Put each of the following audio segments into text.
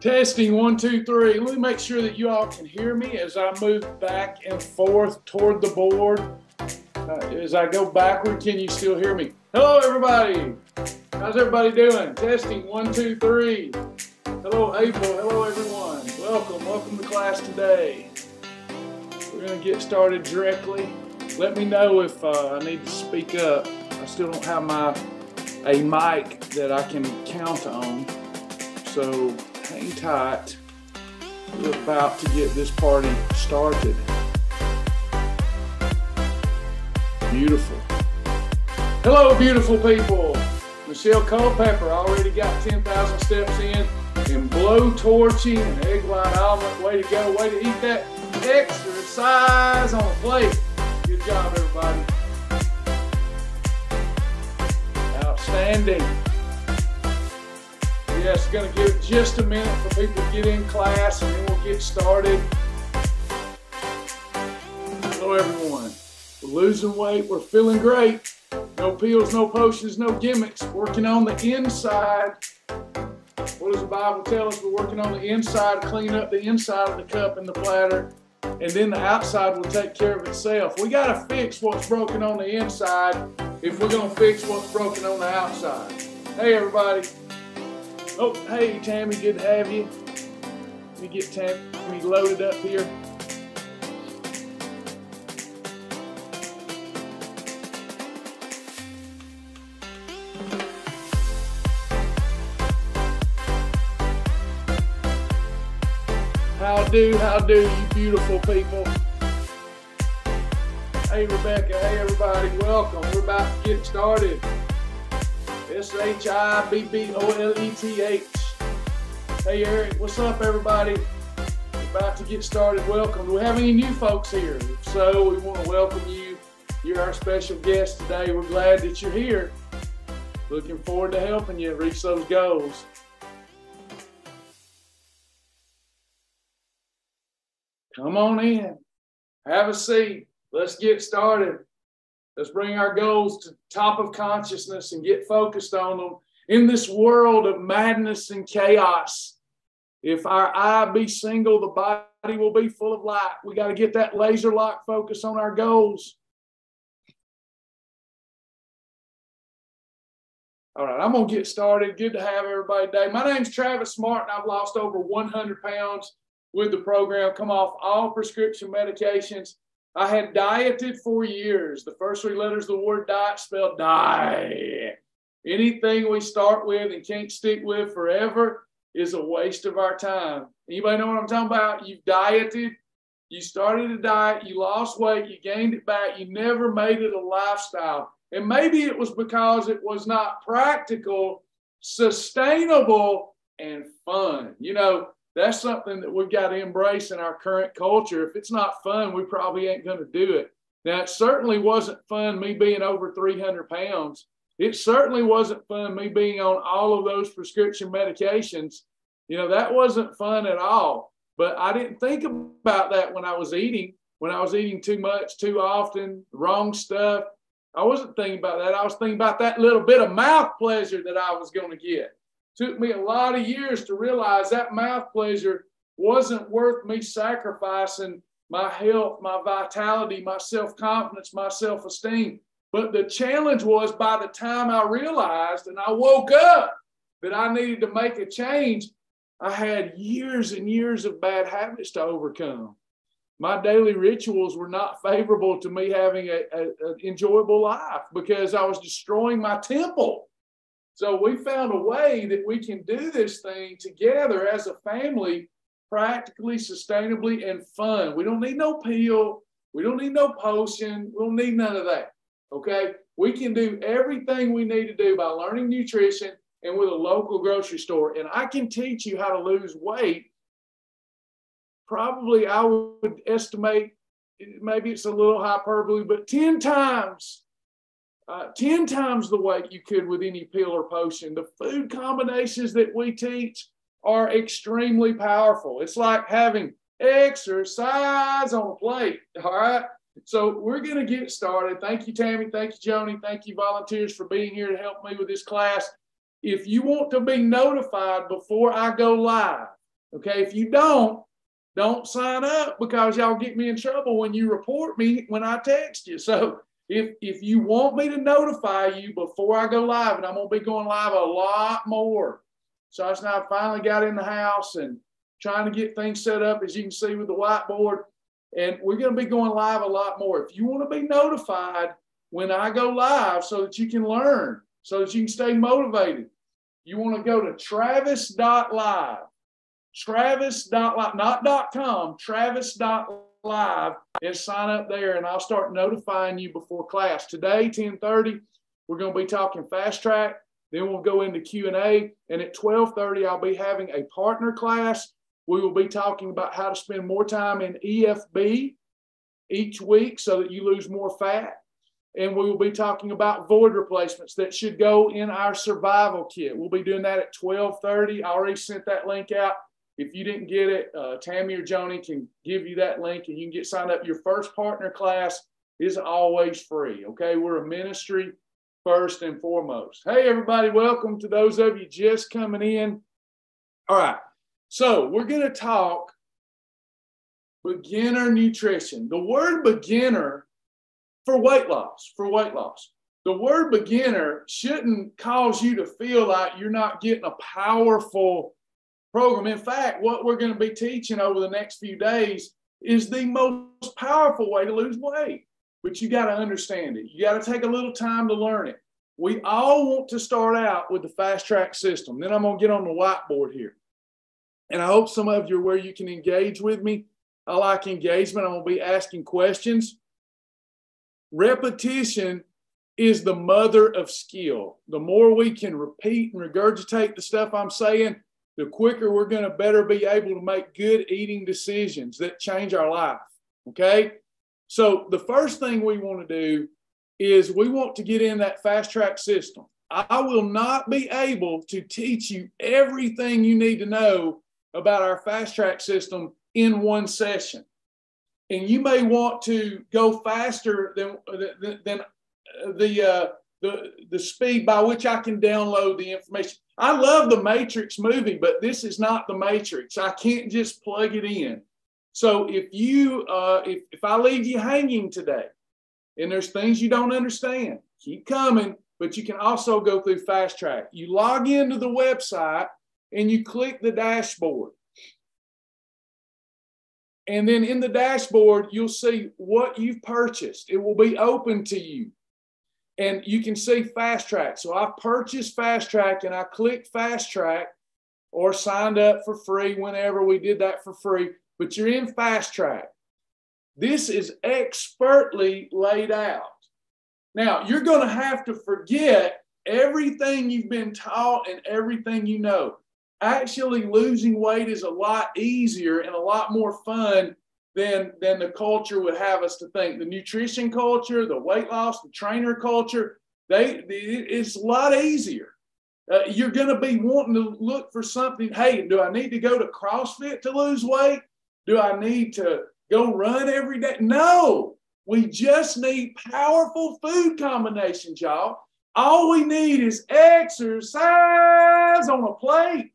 Testing, 1, 2, 3. Let me make sure that you all can hear me as I move back and forth toward the board. As I go backward, can you still hear me? Hello, everybody. How's everybody doing? Testing, 1, 2, 3. Hello, April. Hello, everyone. Welcome to class today. We're going to get started directly. Let me know if I need to speak up. I still don't have a mic that I can count on, so hang tight. We're about to get this party started. Beautiful. Hello, beautiful people. Michelle Culpepper already got 10,000 steps in, and blow torching and egg white omelet. Way to go. Way to eat that exercise on a plate. Good job, everybody. Outstanding. Yes, going to give it just a minute for people to get in class, and then we'll get started. Hello, everyone. We're losing weight. We're feeling great. No pills, no potions, no gimmicks. Working on the inside. What does the Bible tell us? We're working on the inside, clean up the inside of the cup and the platter, and then the outside will take care of itself. We got to fix what's broken on the inside if we're going to fix what's broken on the outside. Hey, everybody. Oh, hey, Tammy, good to have you. Let me get Tammy loaded up here. How do, you beautiful people. Hey, Rebecca. Hey, everybody. Welcome. We're about to get started. Shibboleth. Hey, Eric. What's up, everybody? We're about to get started. Welcome. Do we have any new folks here? If so, we want to welcome you. You're our special guest today. We're glad that you're here. Looking forward to helping you reach those goals. Come on in. Have a seat. Let's get started. Let's bring our goals to the top of consciousness and get focused on them. In this world of madness and chaos, if our eye be single, the body will be full of light. We got to get that laser lock focus on our goals. All right, I'm going to get started. Good to have everybody today. My name's Travis Martin. I've lost over 100 pounds with the program, come off all prescription medications. I had dieted for years. The first 3 letters of the word diet spelled die. Anything we start with and can't stick with forever is a waste of our time. Anybody know what I'm talking about? You've dieted, you started a diet, you lost weight, you gained it back, you never made it a lifestyle. And maybe it was because it was not practical, sustainable, and fun. You know, that's something that we've got to embrace in our current culture. If it's not fun, we probably ain't going to do it. Now, it certainly wasn't fun me being over 300 pounds. It certainly wasn't fun me being on all of those prescription medications. You know, that wasn't fun at all. But I didn't think about that when I was eating too much, too often, wrong stuff. I wasn't thinking about that. I was thinking about that little bit of mouth pleasure that I was going to get. Took me a lot of years to realize that mouth pleasure wasn't worth me sacrificing my health, my vitality, my self-confidence, my self-esteem. But the challenge was, by the time I realized and I woke up that I needed to make a change, I had years and years of bad habits to overcome. My daily rituals were not favorable to me having an enjoyable life because I was destroying my temple. So we found a way that we can do this thing together as a family, practically, sustainably, and fun. We don't need no pill. We don't need no potion. We don't need none of that, okay? We can do everything we need to do by learning nutrition and with a local grocery store. And I can teach you how to lose weight. Probably I would estimate, maybe it's a little hyperbole, but 10 times the weight you could with any pill or potion. The food combinations that we teach are extremely powerful. It's like having exercise on a plate, all right? So we're going to get started. Thank you, Tammy. Thank you, Joni. Thank you, volunteers, for being here to help me with this class. If you want to be notified before I go live, Okay, if you don't sign up, because y'all get me in trouble when you report me when I text you. So if you want me to notify you before I go live, and I'm going to be going live a lot more. So that's now I finally got in the house and trying to get things set up, as you can see with the whiteboard. And we're going to be going live a lot more. If you want to be notified when I go live so that you can learn, so that you can stay motivated, you want to go to travis.live. Travis.live, not .com, travis.live, and sign up there, and I'll start notifying you before class. Today, 10:30, we're going to be talking fast track. Then we'll go into Q&A, and at 12:30, I'll be having a partner class. We will be talking about how to spend more time in EFB each week so that you lose more fat. And we will be talking about void replacements that should go in our survival kit. We'll be doing that at 12:30. I already sent that link out. If you didn't get it, Tammy or Joni can give you that link and you can get signed up. Your first partner class is always free, okay? We're a ministry first and foremost. Hey, everybody, welcome to those of you just coming in. All right, so we're going to talk beginner nutrition. The word beginner for weight loss, The word beginner shouldn't cause you to feel like you're not getting a powerful program. In fact, what we're going to be teaching over the next few days is the most powerful way to lose weight, but you got to understand it. You got to take a little time to learn it. We all want to start out with the fast track system. Then I'm going to get on the whiteboard here. And I hope some of you are where you can engage with me. I like engagement. I'm going to be asking questions. Repetition is the mother of skill. The more we can repeat and regurgitate the stuff I'm saying, the quicker we're going to better be able to make good eating decisions that change our life, okay? So the first thing we want to do is we want to get in that fast track system. I will not be able to teach you everything you need to know about our fast track system in one session. And you may want to go faster than the speed by which I can download the information. I love the Matrix movie, but this is not the Matrix. I can't just plug it in. So if I leave you hanging today and there's things you don't understand, keep coming, but you can also go through fast track. You log into the website and you click the dashboard. And then in the dashboard, you'll see what you've purchased. It will be open to you. And you can see fast track. So I purchased fast track and I clicked fast track or signed up for free whenever we did that for free. But you're in fast track. This is expertly laid out. Now, you're going to have to forget everything you've been taught and everything you know. Actually, losing weight is a lot easier and a lot more fun than the culture would have us to think. The nutrition culture, the weight loss, the trainer culture, it's a lot easier. You're going to be wanting to look for something. Hey, do I need to go to CrossFit to lose weight? Do I need to go run every day? No, we just need powerful food combinations, y'all. All we need is exercise on a plate.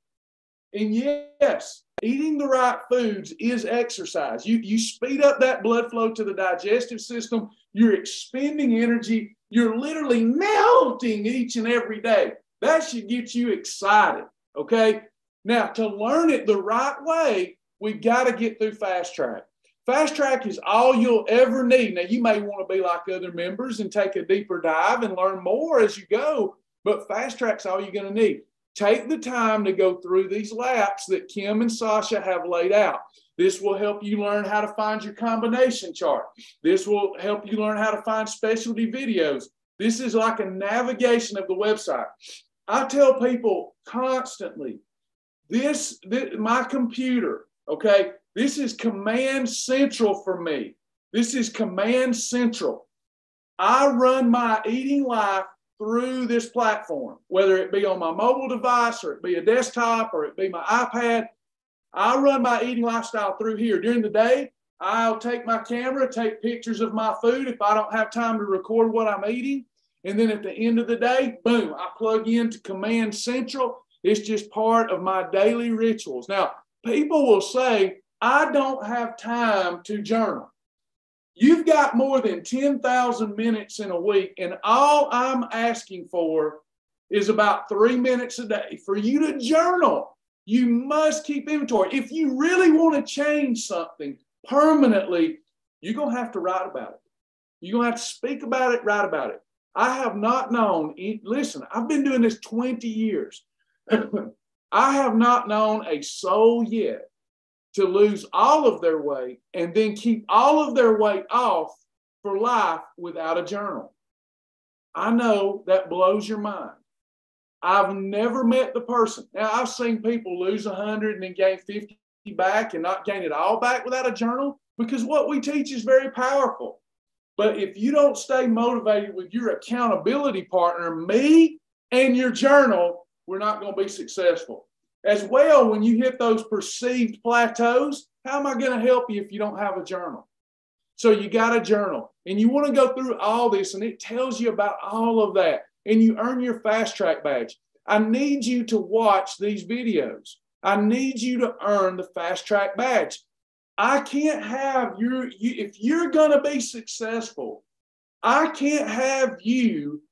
And yes, eating the right foods is exercise. You speed up that blood flow to the digestive system. You're expending energy. You're literally melting each and every day. That should get you excited, okay? Now, to learn it the right way, we got to get through fast track. Fast track is all you'll ever need. Now, you may want to be like other members and take a deeper dive and learn more as you go, but fast track's all you're going to need. Take the time to go through these laps that Kim and Sasha have laid out. This will help you learn how to find your combination chart. This will help you learn how to find specialty videos. This is like a navigation of the website. I tell people constantly, my computer, okay, this is command central for me. This is command central. I run my eating life through this platform, whether it be on my mobile device or it be a desktop or it be my iPad. I run my eating lifestyle through here. During the day, I'll take my camera, take pictures of my food if I don't have time to record what I'm eating. And then at the end of the day, boom, I plug into Command Central. It's just part of my daily rituals. Now, People will say, I don't have time to journal. You've got more than 10,000 minutes in a week, and all I'm asking for is about 3 minutes a day for you to journal. You must keep inventory. If you really want to change something permanently, you're going to have to write about it. You're going to have to speak about it, write about it. I have not known, listen, I've been doing this 20 years. I have not known a soul yet to lose all of their weight and then keep all of their weight off for life without a journal. I know that blows your mind. I've never met the person. Now, I've seen people lose 100 and then gain 50 back and not gain it all back without a journal, because what we teach is very powerful. But if you don't stay motivated with your accountability partner, me and your journal, we're not going to be successful. As well, when you hit those perceived plateaus, how am I going to help you if you don't have a journal? So you got a journal, and you want to go through all this, and it tells you about all of that, and you earn your fast track badge. I need you to watch these videos. I need you to earn the fast track badge. I can't have if you're going to be successful, I can't have you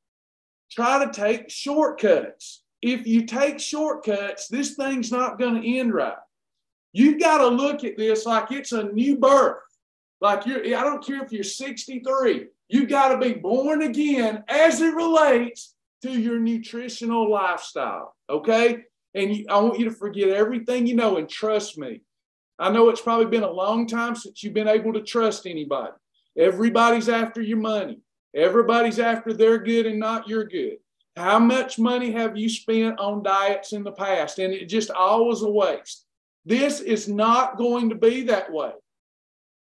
try to take shortcuts. If you take shortcuts, this thing's not going to end right. You've got to look at this like it's a new birth. Like I don't care if you're 63, you've got to be born again as it relates to your nutritional lifestyle. Okay? And I want you to forget everything you know and trust me. I know it's probably been a long time since you've been able to trust anybody. Everybody's after your money. Everybody's after their good and not your good. How much money have you spent on diets in the past? And it just always a waste. This is not going to be that way.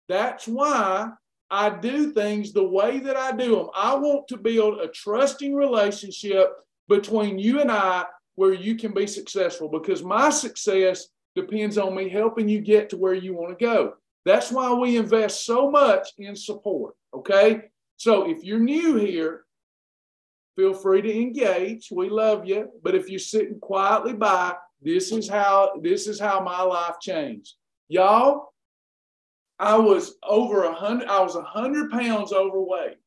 That's why I do things the way that I do them. I want to build a trusting relationship between you and I where you can be successful, because my success depends on me helping you get to where you want to go. That's why we invest so much in support, okay? So if you're new here, feel free to engage. We love you. But if you're sitting quietly by, this is how my life changed. Y'all, I was 100 pounds overweight.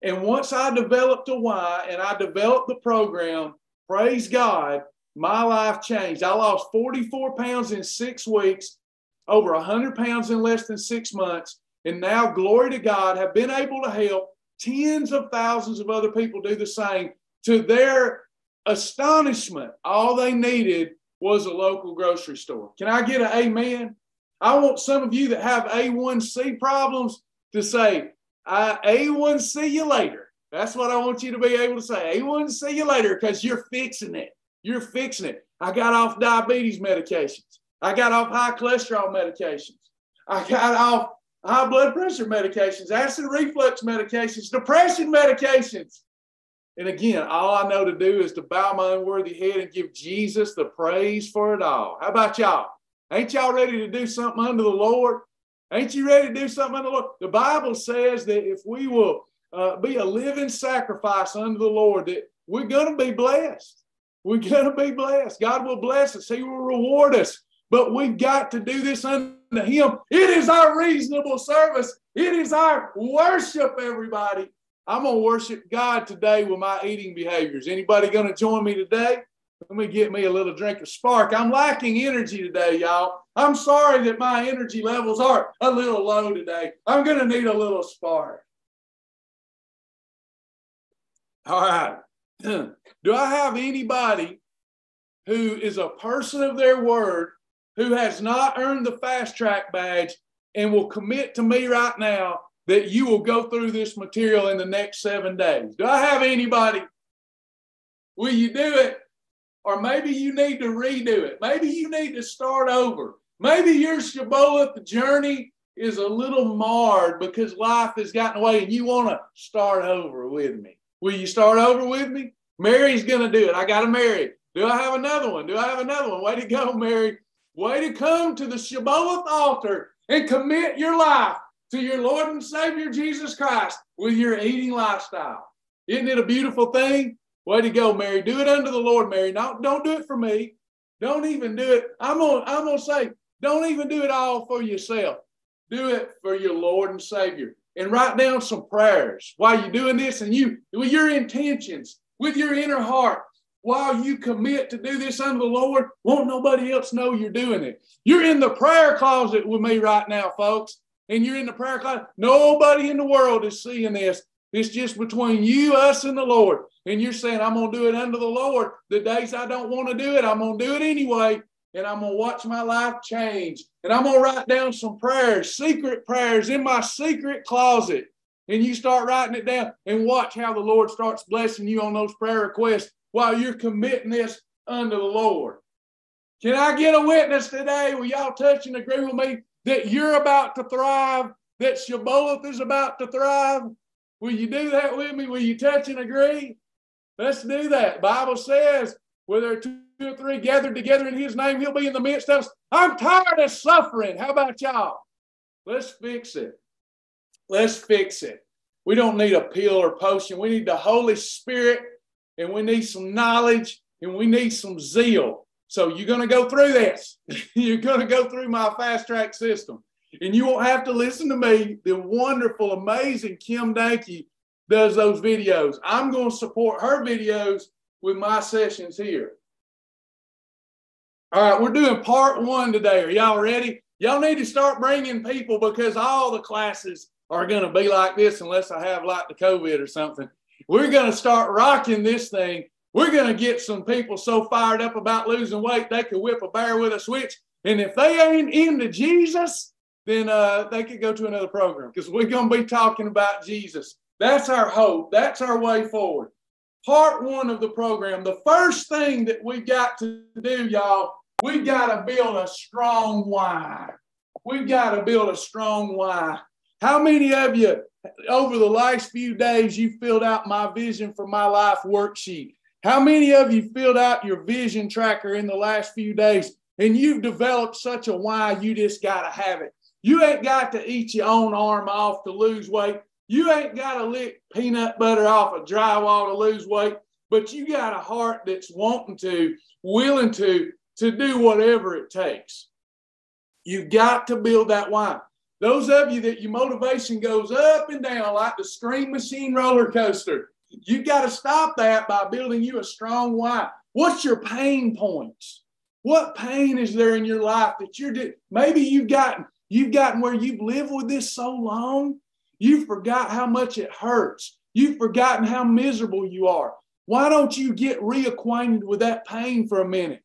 And once I developed a why and I developed the program, praise God, my life changed. I lost 44 pounds in 6 weeks, over 100 pounds in less than 6 months. And now, glory to God, have been able to help tens of thousands of other people do the same. To their astonishment, all they needed was a local grocery store. Can I get an amen? I want some of you that have A1C problems to say, A1 see you later. That's what I want you to be able to say. A1 see you later, because you're fixing it. You're fixing it. I got off diabetes medications. I got off high cholesterol medications. I got off high blood pressure medications, acid reflux medications, depression medications. And again, all I know to do is to bow my unworthy head and give Jesus the praise for it all. How about y'all? Ain't y'all ready to do something unto the Lord? Ain't you ready to do something unto the Lord? The Bible says that if we will be a living sacrifice unto the Lord, that we're going to be blessed. We're going to be blessed. God will bless us. He will reward us. But we've got to do this unto Him. It is our reasonable service. It is our worship, everybody. I'm going to worship God today with my eating behaviors. Anybody going to join me today? Let me get me a little drink of Spark. I'm lacking energy today, y'all. I'm sorry that my energy levels are a little low today. I'm going to need a little Spark. All right. Do I have anybody who is a person of their word who has not earned the fast track badge and will commit to me right now that you will go through this material in the next 7 days? Do I have anybody? Will you do it? Or maybe you need to redo it. Maybe you need to start over. Maybe your Shibboleth journey is a little marred because life has gotten away and you want to start over with me. Will you start over with me? Mary's going to do it. I got to marry. Do I have another one? Do I have another one? Way to go, Mary. Way to come to the Shibboleth altar and commit your life to your Lord and Savior Jesus Christ with your eating lifestyle. Isn't it a beautiful thing? Way to go, Mary. Do it unto the Lord, Mary. Don't do it for me. Don't even do it. I'm gonna say, don't even do it all for yourself. Do it for your Lord and Savior. And write down some prayers while you're doing this, and you, with your intentions, with your inner heart, while you commit to do this unto the Lord, won't nobody else know you're doing it. You're in the prayer closet with me right now, folks, and you're in the prayer closet. Nobody in the world is seeing this. It's just between you, us, and the Lord. And you're saying, I'm going to do it unto the Lord. The days I don't want to do it, I'm going to do it anyway. And I'm going to watch my life change. And I'm going to write down some prayers, secret prayers in my secret closet. And you start writing it down and watch how the Lord starts blessing you on those prayer requests while you're committing this unto the Lord. Can I get a witness today? Will y'all touch and agree with me that you're about to thrive, that Shibboleth is about to thrive? Will you do that with me? Will you touch and agree? Let's do that. The Bible says, where there are 2 or 3 gathered together in his name, he'll be in the midst of us. I'm tired of suffering. How about y'all? Let's fix it. Let's fix it. We don't need a pill or potion. We need the Holy Spirit, and we need some knowledge, and we need some zeal. So you're going to go through this. You're going to go through my fast track system. And you won't have to listen to me. The wonderful, amazing Kim Dankey does those videos. I'm going to support her videos with my sessions here. All right, we're doing part 1 today. Are y'all ready? Y'all need to start bringing people, because all the classes are going to be like this unless I have like the COVID or something. We're going to start rocking this thing. We're going to get some people so fired up about losing weight they could whip a bear with a switch. And if they ain't into Jesus, then they could go to another program, because we're going to be talking about Jesus. That's our hope. That's our way forward. Part 1 of the program, the first thing that we got to do, y'all, we got to build a strong why. We've got to build a strong why. How many of you, over the last few days, you filled out my vision for my life worksheet? How many of you filled out your vision tracker in the last few days, and you've developed such a why, you just got to have it? You ain't got to eat your own arm off to lose weight. You ain't got to lick peanut butter off a drywall to lose weight, but you got a heart that's wanting to, willing to do whatever it takes. You got to build that why. Those of you that your motivation goes up and down like the Scream Machine roller coaster, you got to stop that by building you a strong why. What's your pain points? What pain is there in your life that you're doing? Maybe you've gotten where you've lived with this so long, you forgot how much it hurts. You've forgotten how miserable you are. Why don't you get reacquainted with that pain for a minute?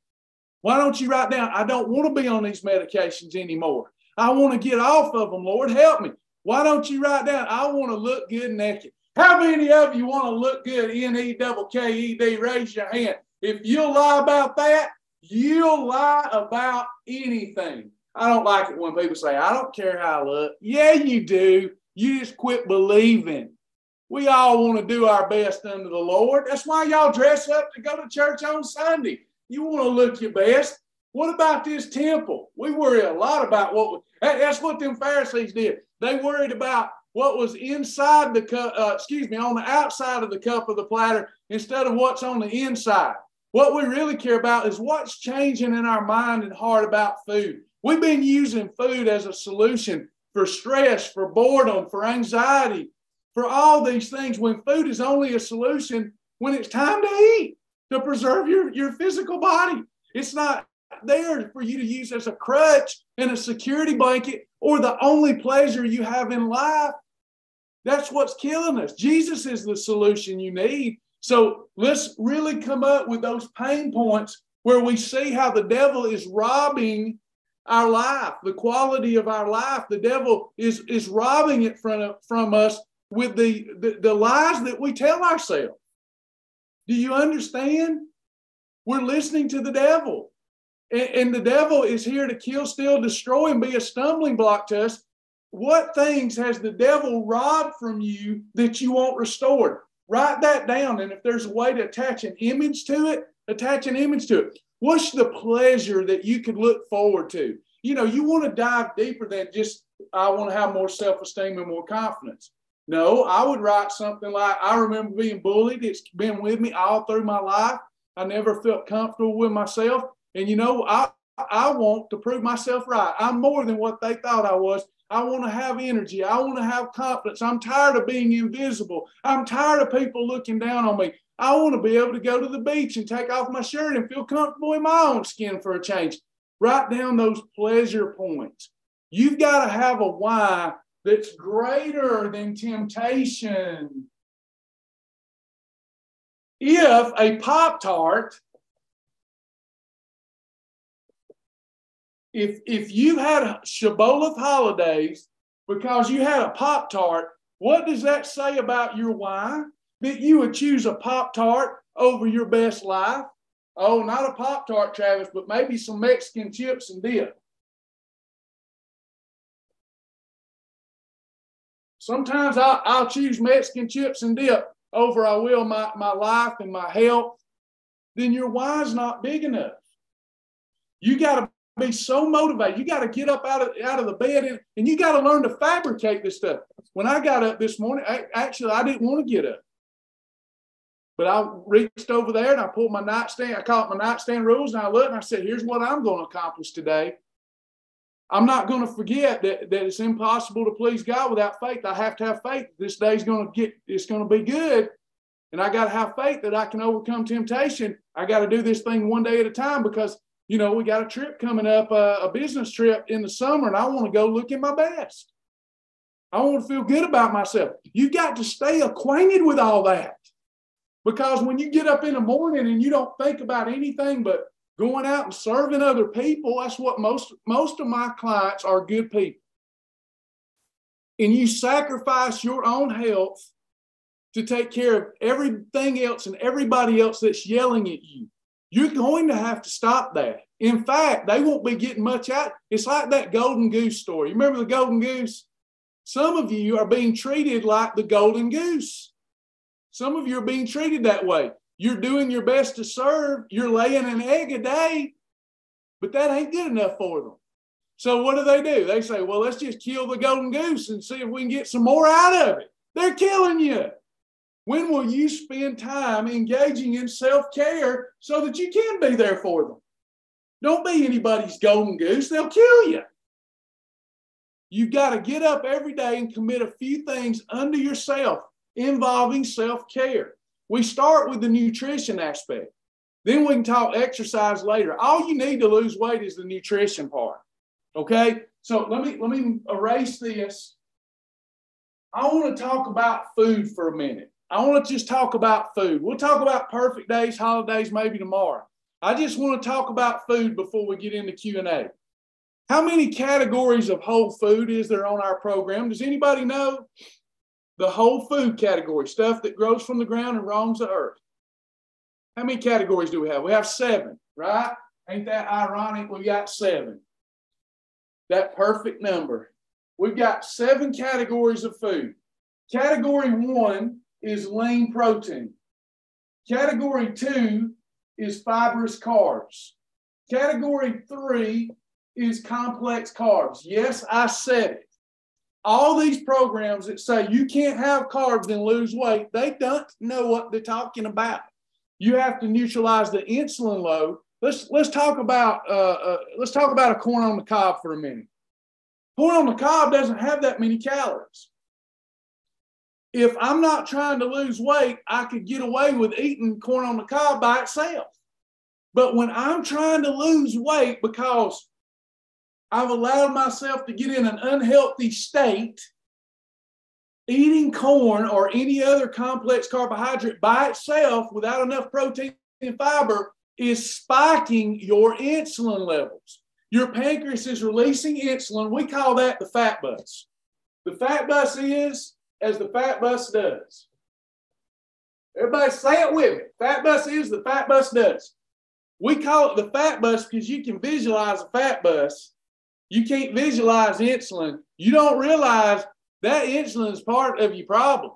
Why don't you write down, I don't want to be on these medications anymore. I want to get off of them, Lord, help me. Why don't you write down, I want to look good naked? How many of you want to look good, N-E-double-K-E-D? Raise your hand. If you'll lie about that, you'll lie about anything. I don't like it when people say, I don't care how I look. Yeah, you do. You just quit believing. We all want to do our best unto the Lord. That's why y'all dress up to go to church on Sunday. You want to look your best. What about this temple? We worry a lot about that's what them Pharisees did. They worried about what was inside the cup, on the outside of the cup of the platter instead of what's on the inside. What we really care about is what's changing in our mind and heart about food. We've been using food as a solution for stress, for boredom, for anxiety, for all these things, when food is only a solution when it's time to eat, to preserve your physical body. It's not there for you to use as a crutch and a security blanket or the only pleasure you have in life. That's what's killing us. Jesus is the solution you need. So let's really come up with those pain points where we see how the devil is robbing our life, the quality of our life. The devil is robbing it from us with the lies that we tell ourselves. Do you understand? We're listening to the devil. And the devil is here to kill, steal, destroy, and be a stumbling block to us. What things has the devil robbed from you that you want restored? Write that down. And if there's a way to attach an image to it, attach an image to it. What's the pleasure that you could look forward to? You know, you want to dive deeper than just, I want to have more self-esteem and more confidence. No, I would write something like, I remember being bullied. It's been with me all through my life. I never felt comfortable with myself. And you know, I want to prove myself right. I'm more than what they thought I was. I want to have energy. I want to have confidence. I'm tired of being invisible. I'm tired of people looking down on me. I want to be able to go to the beach and take off my shirt and feel comfortable in my own skin for a change. Write down those pleasure points. You've got to have a why that's greater than temptation. If a Pop-Tart, if you had Shibboleth holidays because you had a Pop-Tart, what does that say about your why? That you would choose a Pop-Tart over your best life? Oh, not a Pop-Tart, Travis, but maybe some Mexican chips and dip. Sometimes I'll choose Mexican chips and dip over I will my life and my health. Then your why's not big enough. You got to be so motivated. You got to get up out of the bed and you got to learn to fabricate this stuff. When I got up this morning, actually, I didn't want to get up. But I reached over there and I pulled my nightstand. I call it my nightstand rules. And I looked and I said, here's what I'm going to accomplish today. I'm not going to forget that it's impossible to please God without faith. I have to have faith. This day's it's going to be good. And I got to have faith that I can overcome temptation. I got to do this thing one day at a time because, you know, we got a trip coming up, a business trip in the summer, and I want to go look at my best. I want to feel good about myself. You got to stay acquainted with all that. Because when you get up in the morning and you don't think about anything but going out and serving other people, that's what most of my clients are, good people. And you sacrifice your own health to take care of everything else and everybody else that's yelling at you. You're going to have to stop that. In fact, they won't be getting much out. It's like that golden goose story. You remember the golden goose? Some of you are being treated like the golden goose. Some of you are being treated that way. You're doing your best to serve. You're laying an egg a day, but that ain't good enough for them. So what do? They say, well, let's just kill the golden goose and see if we can get some more out of it. They're killing you. When will you spend time engaging in self-care so that you can be there for them? Don't be anybody's golden goose. They'll kill you. You've got to get up every day and commit a few things unto yourself involving self-care. We start with the nutrition aspect. Then we can talk exercise later. All you need to lose weight is the nutrition part. Okay? So let me erase this. I want to talk about food for a minute. I want to just talk about food. We'll talk about perfect days, holidays, maybe tomorrow. I just want to talk about food before we get into Q&A. How many categories of whole food is there on our program? Does anybody know? The whole food category, stuff that grows from the ground and roams the earth. How many categories do we have? We have 7, right? Ain't that ironic? We got 7. That perfect number. We've got 7 categories of food. Category 1 is lean protein. Category 2 is fibrous carbs. Category 3 is complex carbs. Yes, I said it. All these programs that say you can't have carbs and lose weight, they don't know what they're talking about. You have to neutralize the insulin load. Let's talk about a corn on the cob for a minute. Corn on the cob doesn't have that many calories. If I'm not trying to lose weight, I could get away with eating corn on the cob by itself. But when I'm trying to lose weight because I've allowed myself to get in an unhealthy state, eating corn or any other complex carbohydrate by itself without enough protein and fiber is spiking your insulin levels. Your pancreas is releasing insulin. We call that the fat bus. The fat bus is as the fat bus does. Everybody say it with me. Fat bus is, the fat bus does. We call it the fat bus because you can visualize a fat bus. You can't visualize insulin. You don't realize that insulin is part of your problem.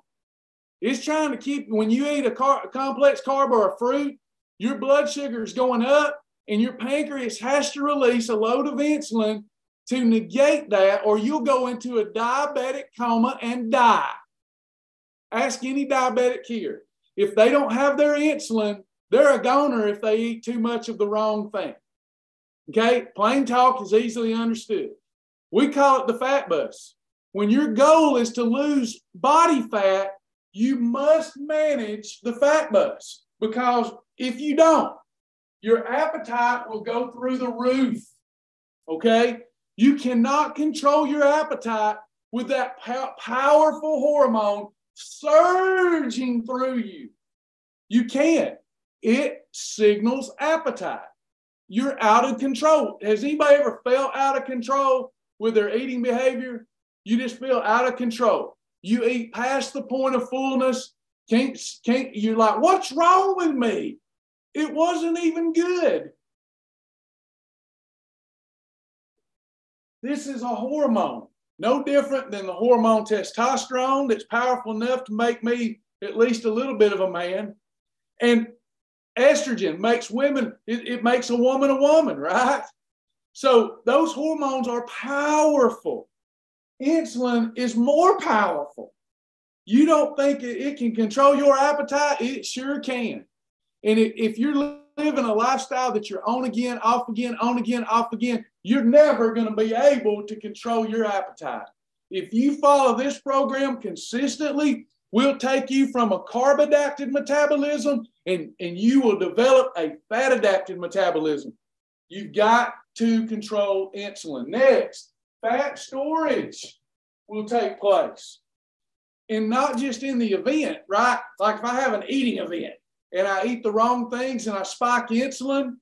It's trying to keep, when you eat a complex carb or a fruit, your blood sugar is going up and your pancreas has to release a load of insulin to negate that, or you'll go into a diabetic coma and die. Ask any diabetic here. If they don't have their insulin, they're a goner if they eat too much of the wrong thing. Okay, plain talk is easily understood. We call it the fat bus. When your goal is to lose body fat, you must manage the fat bus, because if you don't, your appetite will go through the roof. Okay, you cannot control your appetite with that powerful hormone surging through you. You can't. It signals appetite. You're out of control. Has anybody ever felt out of control with their eating behavior? You just feel out of control. You eat past the point of fullness. You're like, what's wrong with me? It wasn't even good. This is a hormone, no different than the hormone testosterone that's powerful enough to make me at least a little bit of a man. And estrogen makes women, it makes a woman, right? So those hormones are powerful. Insulin is more powerful. You don't think it can control your appetite? It sure can. And if you're living a lifestyle that you're on again, off again, on again, off again, you're never going to be able to control your appetite. If you follow this program consistently, we'll take you from a carb-adapted metabolism and you will develop a fat-adapted metabolism. You've got to control insulin. Next, fat storage will take place. And not just in the event, right? Like if I have an eating event and I eat the wrong things and I spike insulin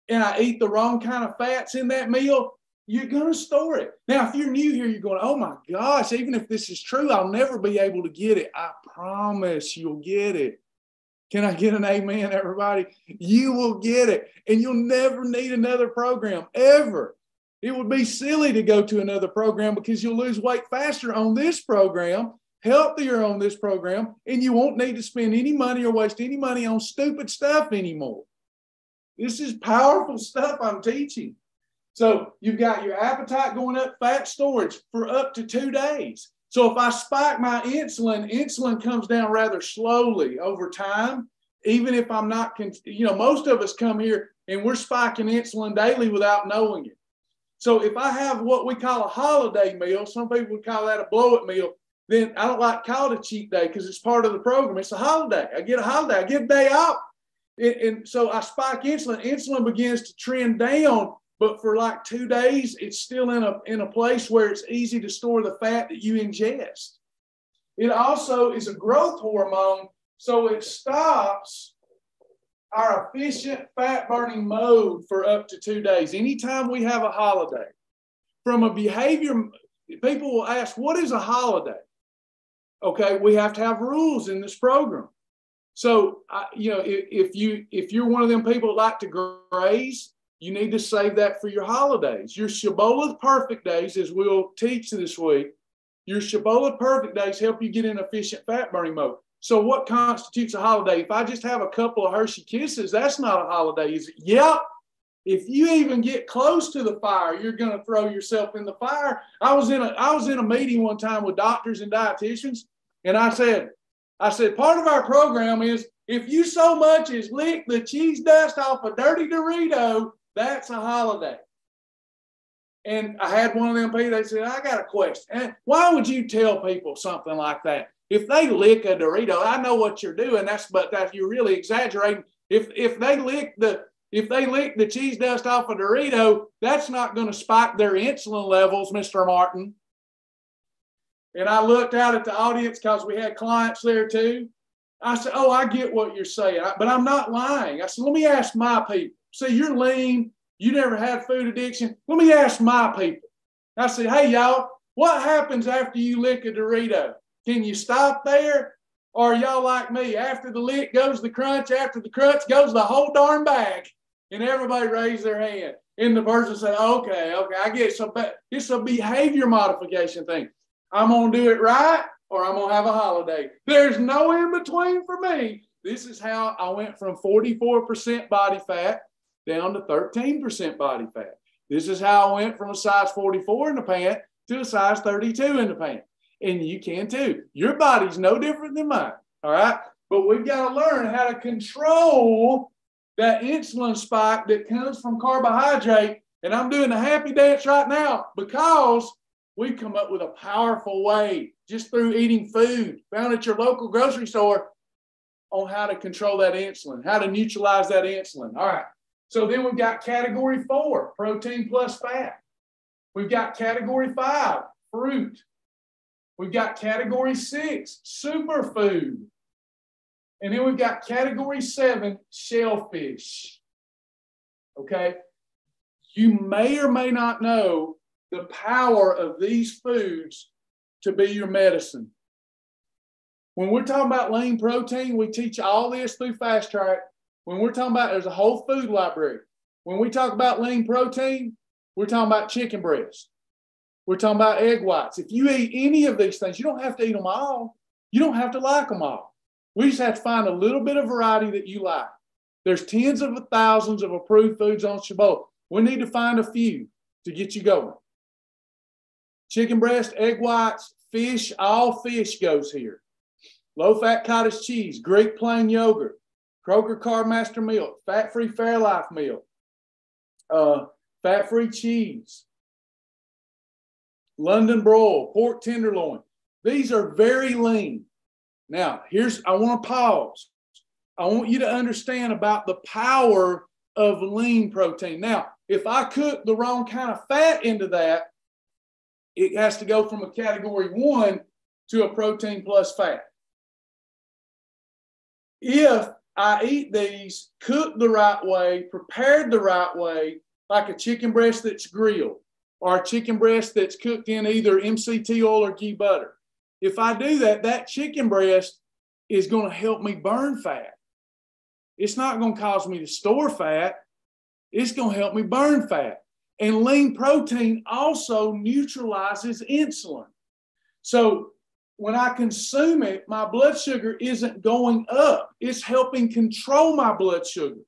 and I eat the wrong kind of fats in that meal, you're going to store it. Now, if you're new here, you're going, oh my gosh, even if this is true, I'll never be able to get it. I promise you'll get it. Can I get an amen, everybody? You will get it. And you'll never need another program, ever. It would be silly to go to another program because you'll lose weight faster on this program, healthier on this program, and you won't need to spend any money or waste any money on stupid stuff anymore. This is powerful stuff I'm teaching. So you've got your appetite going up, fat storage for up to 2 days. So if I spike my insulin comes down rather slowly over time, even if I'm not, most of us come here and we're spiking insulin daily without knowing it. So if I have what we call a holiday meal, some people would call that a blow-up meal, then I don't like to call it a cheat day because it's part of the program. It's a holiday. I get a holiday. I get a day off. And so I spike insulin. Insulin begins to trend down, but for like 2 days, it's still in a place where it's easy to store the fat that you ingest. It also is a growth hormone, so it stops our efficient fat-burning mode for up to 2 days. Anytime we have a holiday, from a behavior, people will ask, what is a holiday? Okay, we have to have rules in this program. So, if you're one of them people that like to graze, you need to save that for your holidays. Your Shibboleth perfect days, as we'll teach this week, your Shibboleth perfect days help you get in efficient fat burning mode. So what constitutes a holiday? If I just have a couple of Hershey Kisses, that's not a holiday, is it? Yep. If you even get close to the fire, you're going to throw yourself in the fire. I was in a meeting one time with doctors and dietitians, and I said, part of our program is if you so much as lick the cheese dust off a dirty Dorito, that's a holiday. And I had one of them people, they said, I got a question. And why would you tell people something like that? If they lick a Dorito, I know what you're doing. But you're really exaggerating. If they lick the cheese dust off a Dorito, that's not going to spike their insulin levels, Mr. Martin. And I looked out at the audience because we had clients there too. I said, oh, I get what you're saying, but I'm not lying. I said, let me ask my people. See, you're lean. You never had food addiction. Let me ask my people. I said, hey, y'all, what happens after you lick a Dorito? Can you stop there? Or are y'all like me? After the lick goes the crunch. After the crunch goes the whole darn bag. And everybody raised their hand. And the person said, okay, I get it. So it's a behavior modification thing. I'm going to do it right or I'm going to have a holiday. There's no in between for me. This is how I went from 44% body fat down to 13% body fat. This is how I went from a size 44 in the pant to a size 32 in the pant. And you can too. Your body's no different than mine, all right? But we've got to learn how to control that insulin spike that comes from carbohydrate And I'm doing the happy dance right now because we come up with a powerful way just through eating food found at your local grocery store on how to control that insulin, how to neutralize that insulin. All right. So then we've got category 4, protein plus fat. We've got category 5, fruit. We've got category 6, superfood. And then we've got category 7, shellfish. Okay. You may or may not know the power of these foods to be your medicine. When we're talking about lean protein, we teach all this through Fast Track. When we're talking about, there's a whole food library. When we talk about lean protein, we're talking about chicken breast. We're talking about egg whites. If you eat any of these things, you don't have to eat them all. You don't have to like them all. We just have to find a little bit of variety that you like. There's tens of thousands of approved foods on Shibboleth. We need to find a few to get you going. Chicken breast, egg whites, fish, all fish goes here. Low-fat cottage cheese, Greek plain yogurt, Kroger Carb Master milk, fat-free Fairlife milk, fat-free cheese, London broil, pork tenderloin. These are very lean. Now, I want to pause. I want you to understand about the power of lean protein. Now, if I cook the wrong kind of fat into that, it has to go from a category 1 to a protein plus fat. If I eat these cooked the right way, prepared the right way, like a chicken breast that's grilled or a chicken breast that's cooked in either MCT oil or ghee butter, if I do that, that chicken breast is going to help me burn fat. It's not going to cause me to store fat. It's going to help me burn fat. And lean protein also neutralizes insulin. So when I consume it, my blood sugar isn't going up. It's helping control my blood sugar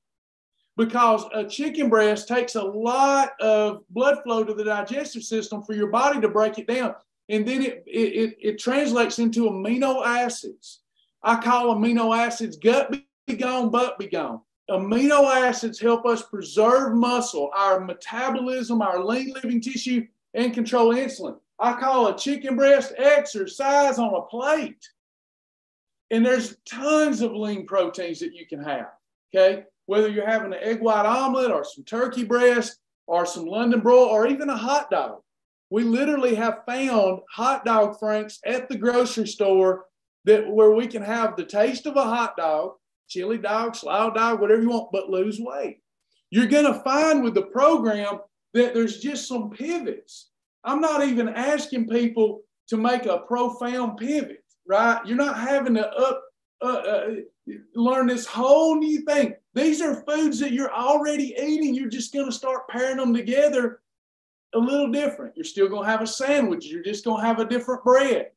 because a chicken breast takes a lot of blood flow to the digestive system for your body to break it down. And then it translates into amino acids. I call amino acids gut be gone, butt be gone. Amino acids help us preserve muscle, our metabolism, our lean living tissue, and control insulin. I call a chicken breast exercise on a plate. And there's tons of lean proteins that you can have, okay? Whether you're having an egg white omelet or some turkey breast or some London broil or even a hot dog. We literally have found hot dog franks at the grocery store where we can have the taste of a hot dog, chili dog, slow dog, whatever you want, but lose weight. You're going to find with the program that there's just some pivots. I'm not even asking people to make a profound pivot, right? You're not having to learn this whole new thing. These are foods that you're already eating. You're just going to start pairing them together a little different. You're still going to have a sandwich. You're just going to have a different bread.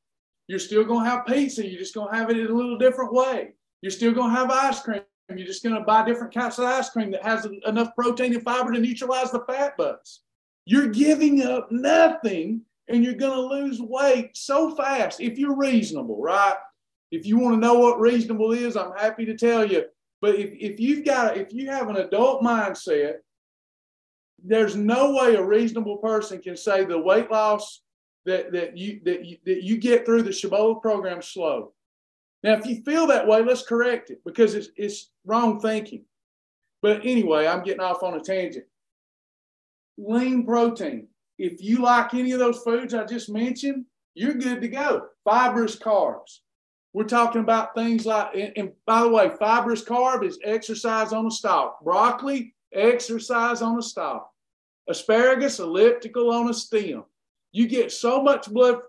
You're still going to have pizza. You're just going to have it in a little different way. You're still going to have ice cream. You're just going to buy different kinds of ice cream that has enough protein and fiber to neutralize the fat buzz. You're giving up nothing and you're going to lose weight so fast if you're reasonable, right? If you want to know what reasonable is, I'm happy to tell you. But if you have an adult mindset, there's no way a reasonable person can say the weight loss that you get through the Shibboleth program is slow. Now, if you feel that way, let's correct it because it's wrong thinking. But anyway, I'm getting off on a tangent. Lean protein. If you like any of those foods I just mentioned, you're good to go. Fibrous carbs. We're talking about things like, and by the way, fibrous carb is exercise on a stalk. Broccoli, exercise on a stalk. Asparagus, elliptical on a stem. You get so much blood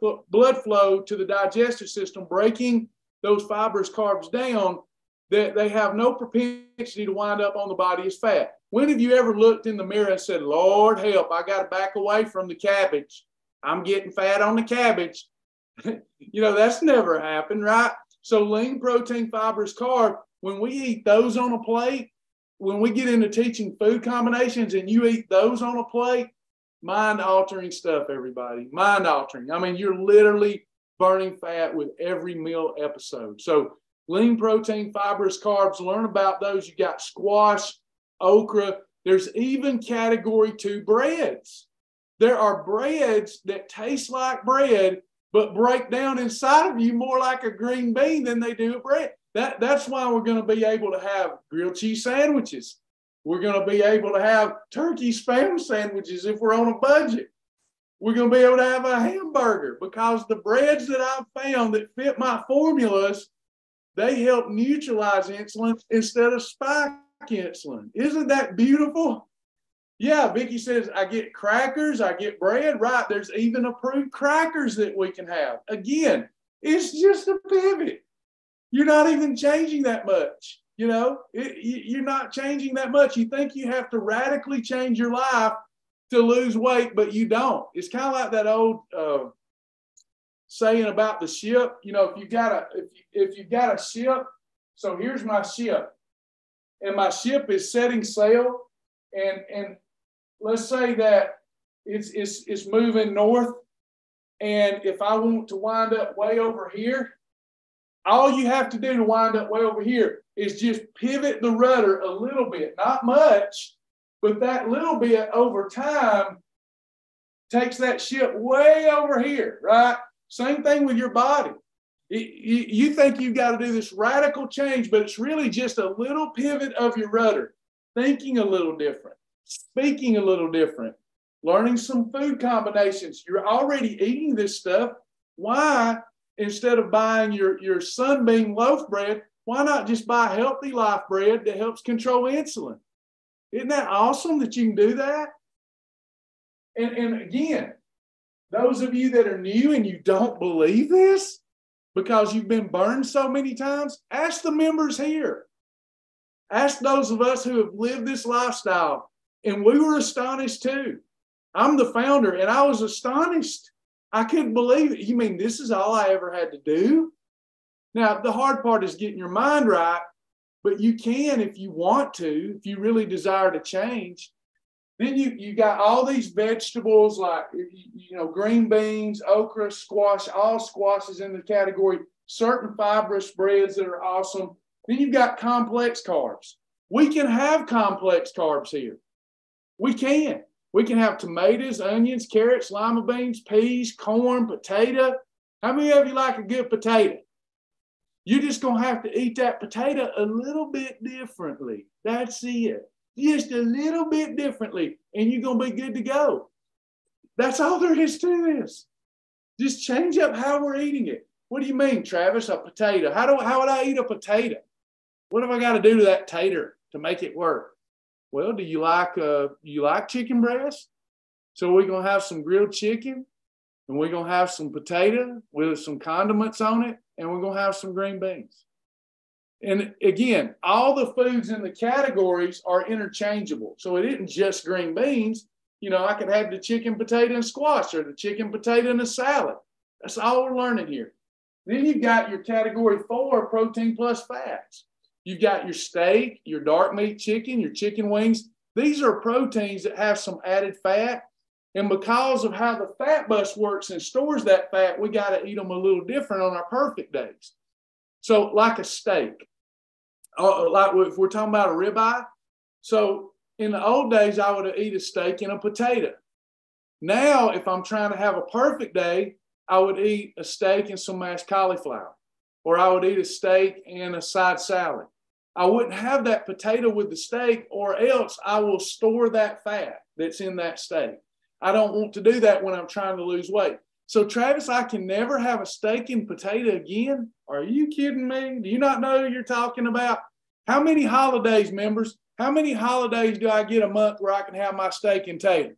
flow to the digestive system, breaking those fibrous carbs down, that they have no propensity to wind up on the body as fat. When have you ever looked in the mirror and said, Lord help, I got to back away from the cabbage. I'm getting fat on the cabbage. That's never happened, right? So lean protein, fibrous carb, when we eat those on a plate, when we get into teaching food combinations and you eat those on a plate, mind-altering stuff, everybody. Mind-altering. I mean, you're literally burning fat with every meal episode. So lean protein, fibrous carbs, learn about those. You got squash, okra, There's even category 2 breads. There are breads that taste like bread, but break down inside of you more like a green bean than they do a bread. That's why we're going to be able to have grilled cheese sandwiches. We're going to be able to have turkey spam sandwiches if we're on a budget. We're going to be able to have a hamburger because the breads that I've found that fit my formulas, they help neutralize insulin instead of spike insulin. Isn't that beautiful? Yeah, Vicki says, I get crackers, I get bread. Right, there's even approved crackers that we can have. Again, it's just a pivot. You're not even changing that much. You know, you're not changing that much. You think you have to radically change your life to lose weight, but you don't. It's kind of like that old saying about the ship. You know, if you've got a ship, so here's my ship, and my ship is setting sail, and let's say that it's moving north, and if I want to wind up way over here, all you have to do to wind up way over here is just pivot the rudder a little bit, not much, but that little bit over time takes that ship way over here, right? Same thing with your body. You think you've got to do this radical change, but it's really just a little pivot of your rudder, thinking a little different, speaking a little different, learning some food combinations. You're already eating this stuff. Why, instead of buying your Sunbeam loaf bread, why not just buy healthy life bread that helps control insulin? Isn't that awesome that you can do that? And again, those of you that are new and you don't believe this because you've been burned so many times, ask the members here. Ask those of us who have lived this lifestyle. And we were astonished too. I'm the founder and I was astonished. I couldn't believe it. You mean this is all I ever had to do? Now, the hard part is getting your mind right, but you can if you want to, if you really desire to change. Then you got all these vegetables like, you know, green beans, okra, squash, all squashes in the category, certain fibrous breads that are awesome. Then you've got complex carbs. We can have complex carbs here. We can. We can have tomatoes, onions, carrots, lima beans, peas, corn, potato. How many of you like a good potato? You're just going to have to eat that potato a little bit differently. That's it. Just a little bit differently, and you're going to be good to go. That's all there is to this. Just change up how we're eating it. What do you mean, Travis, a potato? How would I eat a potato? What have I got to do to that tater to make it work? Well, do you like chicken breast? So we're going to have some grilled chicken, and we're going to have some potato with some condiments on it, and we're going to have some green beans. And again, all the foods in the categories are interchangeable. So it isn't just green beans. You know, I could have the chicken, potato, and squash, or the chicken, potato, and a salad. That's all we're learning here. Then you've got your category 4, protein plus fats. You've got your steak, your dark meat chicken, your chicken wings. These are proteins that have some added fat. And because of how the fat bus works and stores that fat, we got to eat them a little different on our perfect days. So like a steak, like if we're talking about a ribeye. So in the old days, I would eat a steak and a potato. Now, if I'm trying to have a perfect day, I would eat a steak and some mashed cauliflower, or I would eat a steak and a side salad. I wouldn't have that potato with the steak, or else I will store that fat that's in that steak. I don't want to do that when I'm trying to lose weight. So, Travis, I can never have a steak and potato again? Are you kidding me? Do you not know who you're talking about? How many holidays, members? How many holidays do I get a month where I can have my steak and tater?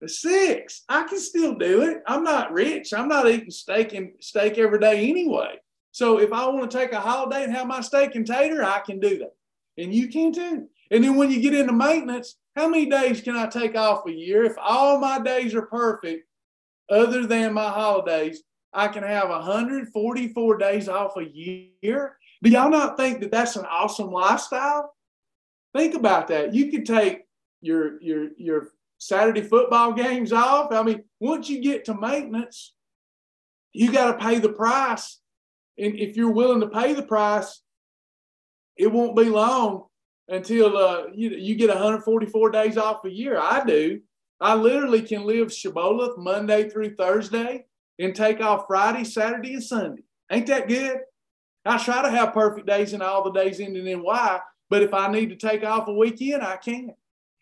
6. I can still do it. I'm not rich. I'm not eating steak every day anyway. So if I want to take a holiday and have my steak and tater, I can do that. And you can too. And then when you get into maintenance, how many days can I take off a year? If all my days are perfect, other than my holidays, I can have 144 days off a year. Do y'all not think that that's an awesome lifestyle? Think about that. You could take your Saturday football games off. I mean, once you get to maintenance, you got to pay the price. And if you're willing to pay the price, it won't be long until you get 144 days off a year. I do. I literally can live Shibboleth Monday through Thursday and take off Friday, Saturday, and Sunday. Ain't that good? I try to have perfect days and all the days ending in Y, but if I need to take off a weekend, I can.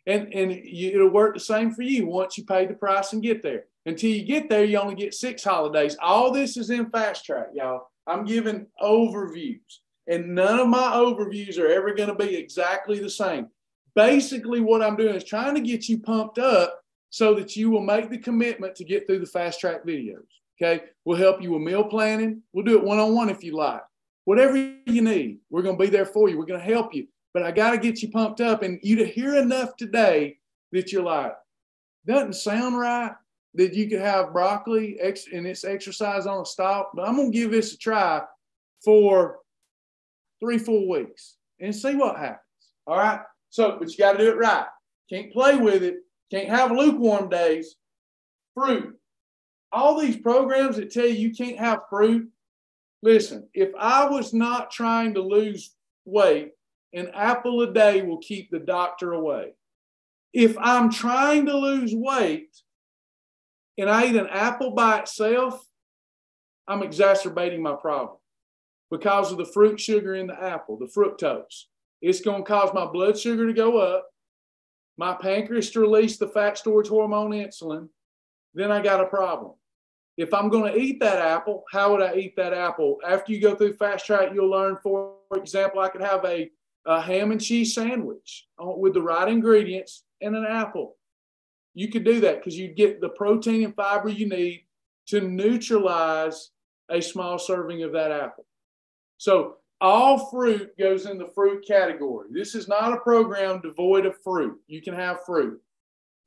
And it'll work the same for you once you pay the price and get there. Until you get there, you only get 6 holidays. All this is in Fast Track, y'all. I'm giving overviews, and none of my overviews are ever going to be exactly the same. Basically, what I'm doing is trying to get you pumped up so that you will make the commitment to get through the Fast Track videos, okay? We'll help you with meal planning. We'll do it one-on-one if you like. Whatever you need, we're going to be there for you. We're going to help you. But I got to get you pumped up, and you to hear enough today that you're like, doesn't sound right that you could have broccoli and it's exercise on a stalk, but I'm going to give this a try for 3-4 weeks and see what happens. All right? So, but you got to do it right. Can't play with it. Can't have lukewarm days. Fruit. All these programs that tell you can't have fruit, listen, if I was not trying to lose weight, an apple a day will keep the doctor away. If I'm trying to lose weight and I eat an apple by itself, I'm exacerbating my problem because of the fruit sugar in the apple, the fructose. It's going to cause my blood sugar to go up, my pancreas to release the fat storage hormone insulin. Then I got a problem. If I'm going to eat that apple, how would I eat that apple? After you go through Fast Track, you'll learn, for example, I could have a ham and cheese sandwich with the right ingredients and an apple. You could do that because you get the protein and fiber you need to neutralize a small serving of that apple. So all fruit goes in the fruit category. This is not a program devoid of fruit. You can have fruit.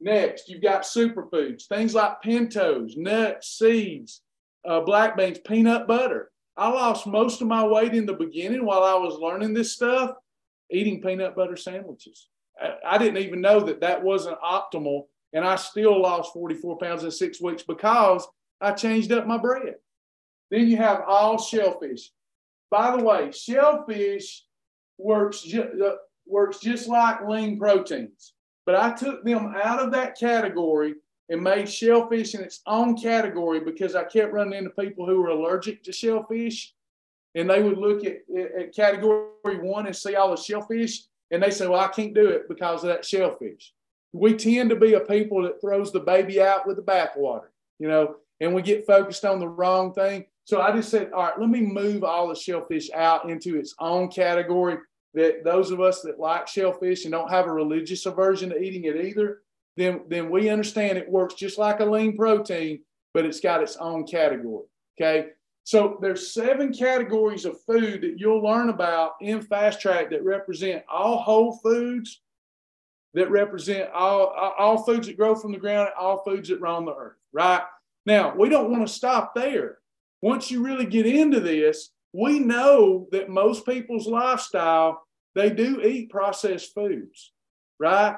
Next, you've got superfoods, things like pintos, nuts, seeds, black beans, peanut butter. I lost most of my weight in the beginning while I was learning this stuff, eating peanut butter sandwiches. I didn't even know that that wasn't optimal, and I still lost 44 pounds in 6 weeks because I changed up my bread. Then you have all shellfish. By the way, shellfish works just like lean proteins, but I took them out of that category and made shellfish in its own category because I kept running into people who were allergic to shellfish, and they would look at category 1 and see all the shellfish, and they say, well, I can't do it because of that shellfish. We tend to be a people that throws the baby out with the bathwater, you know, and we get focused on the wrong thing. So I just said, all right, let me move all the shellfish out into its own category, that those of us that like shellfish and don't have a religious aversion to eating it either, then we understand it works just like a lean protein, but it's got its own category, okay? So there's 7 categories of food that you'll learn about in Fast Track that represent all whole foods, that represent all foods that grow from the ground, and all foods that roam the earth, right? Now, we don't want to stop there. Once you really get into this, we know that most people's lifestyle, they do eat processed foods, right?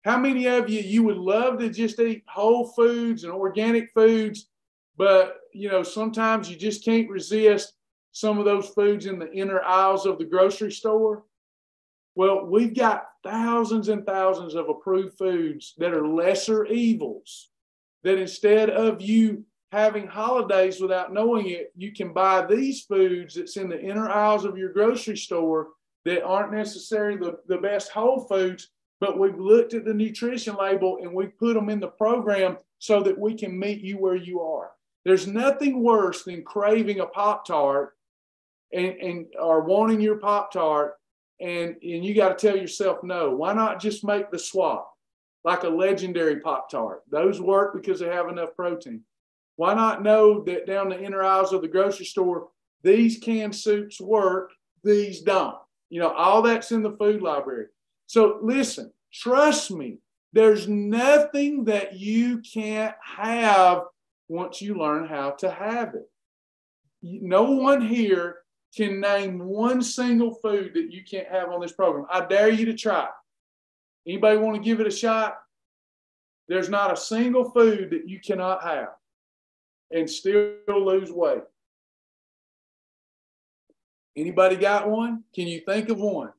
How many of you would love to just eat whole foods and organic foods, but, you know, sometimes you just can't resist some of those foods in the inner aisles of the grocery store? Well, we've got thousands and thousands of approved foods that are lesser evils, that instead of you having holidays without knowing it, you can buy these foods that's in the inner aisles of your grocery store that aren't necessarily the best whole foods, but we've looked at the nutrition label and we've put them in the program so that we can meet you where you are. There's nothing worse than craving a Pop-Tart or wanting your Pop-Tart, and you got to tell yourself no. Why not just make the swap, like a Legendary Pop-Tart? Those work because they have enough protein. Why not know that down the inner aisles of the grocery store, these canned soups work, these don't? You know, all that's in the food library. So listen, trust me, there's nothing that you can't have once you learn how to have it. No one here can name one single food that you can't have on this program. I dare you to try it. Anybody want to give it a shot? There's not a single food that you cannot have and still lose weight. Anybody got one? Can you think of one?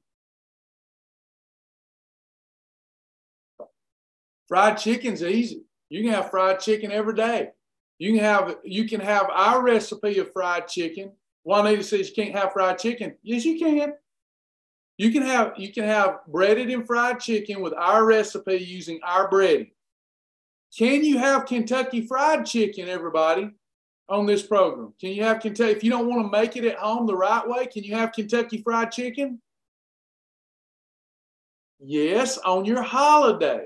Fried chicken's easy. You can have fried chicken every day. You can have our recipe of fried chicken. Juanita says you can't have fried chicken. Yes, you can. You can have breaded and fried chicken with our recipe using our breading. Can you have Kentucky Fried Chicken, everybody, on this program? Can you have Kentucky? If you don't want to make it at home the right way, can you have Kentucky Fried Chicken? Yes, on your holiday.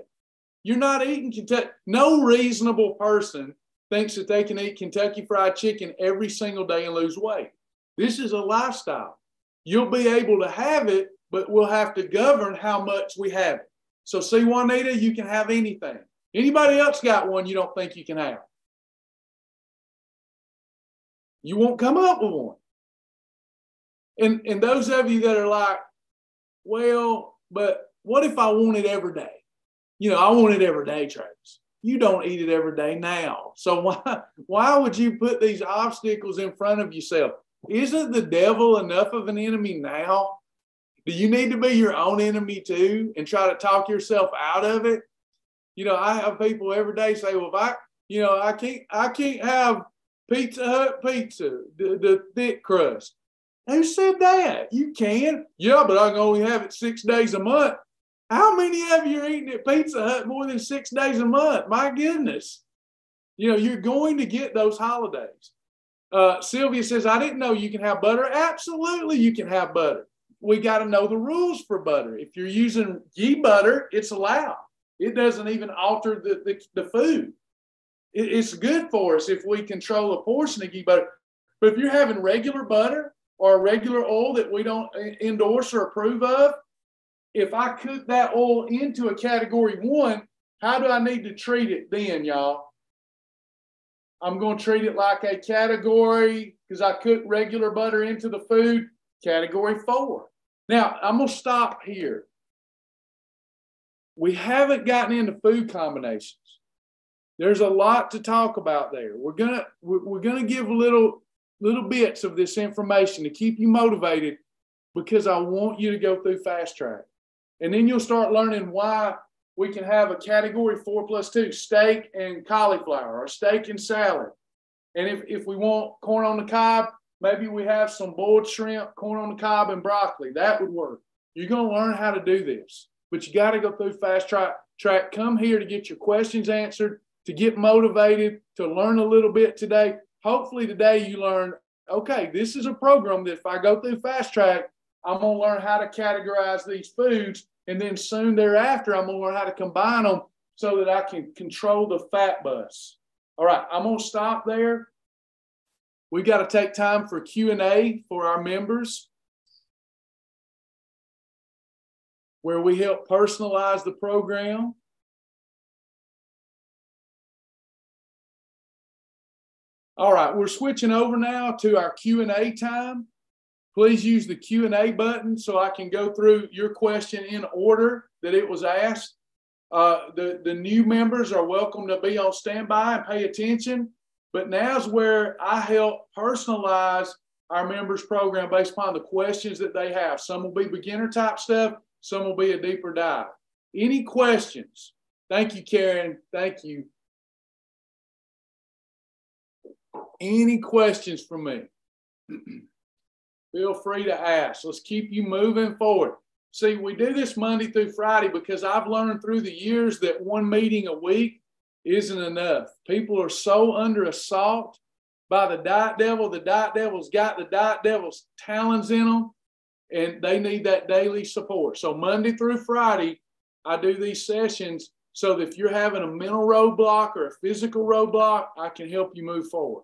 You're not eating Kentucky. No reasonable person thinks that they can eat Kentucky Fried Chicken every single day and lose weight. This is a lifestyle. You'll be able to have it, but we'll have to govern how much we have it. So see, Juanita, you can have anything. Anybody else got one you don't think you can have? You won't come up with one. And those of you that are like, well, but what if I want it every day? You know, I want it every day, Travis. You don't eat it every day now. So why would you put these obstacles in front of yourself? Isn't the devil enough of an enemy now? Do you need to be your own enemy too and try to talk yourself out of it? You know, I have people every day say, well, I can't have Pizza Hut pizza, the thick crust. Who said that? You can. Yeah, but I can only have it 6 days a month. How many of you are eating at Pizza Hut more than 6 days a month? My goodness. You know, you're going to get those holidays. Sylvia says, I didn't know you can have butter. Absolutely, you can have butter. We got to know the rules for butter. If you're using ghee butter, it's allowed. It doesn't even alter the food. It's good for us if we control a portion of ghee butter. But if you're having regular butter or regular oil that we don't endorse or approve of, if I cook that oil into a category 1, how do I need to treat it then, y'all? I'm going to treat it like a category, because I cook regular butter into the food, category 4. Now, I'm going to stop here. We haven't gotten into food combinations. There's a lot to talk about there. We're gonna give little bits of this information to keep you motivated, because I want you to go through Fast Track. And then you'll start learning why we can have a category 4+2, steak and cauliflower, or steak and salad. And if we want corn on the cob, maybe we have some boiled shrimp, corn on the cob, and broccoli. That would work. You're going to learn how to do this, but you got to go through Fast Track. Come here to get your questions answered, to get motivated, to learn a little bit today. Hopefully today you learn, okay, this is a program that if I go through Fast Track, I'm going to learn how to categorize these foods. And then soon thereafter, I'm going to learn how to combine them so that I can control the fat bus. All right, I'm going to stop there. We got to take time for Q&A for our members, where we help personalize the program. All right, we're switching over now to our Q&A time. Please use the Q&A button so I can go through your question in order that it was asked. The new members are welcome to be on standby and pay attention. But now's where I help personalize our members program based upon the questions that they have. Some will be beginner type stuff. Some will be a deeper dive. Any questions? Thank you, Karen. Thank you. Any questions from me? Feel free to ask. Let's keep you moving forward. See, we do this Monday through Friday because I've learned through the years that one meeting a week isn't enough. People are so under assault by the diet devil. The diet devil's got the diet devil's talons in them, and they need that daily support. So Monday through Friday, I do these sessions so that if you're having a mental roadblock or a physical roadblock, I can help you move forward.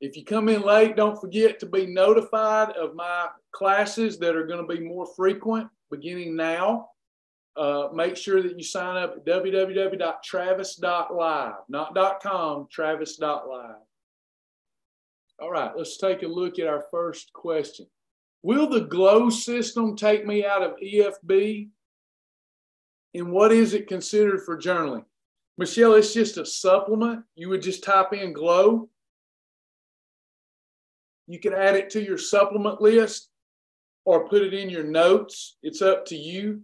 If you come in late, don't forget to be notified of my classes that are going to be more frequent beginning now. Make sure that you sign up at www.travis.live, not .com, travis.live. All right, let's take a look at our first question. Will the GLOW system take me out of EFB? And what is it considered for journaling? Michelle, it's just a supplement. You would just type in GLOW. You can add it to your supplement list or put it in your notes. It's up to you.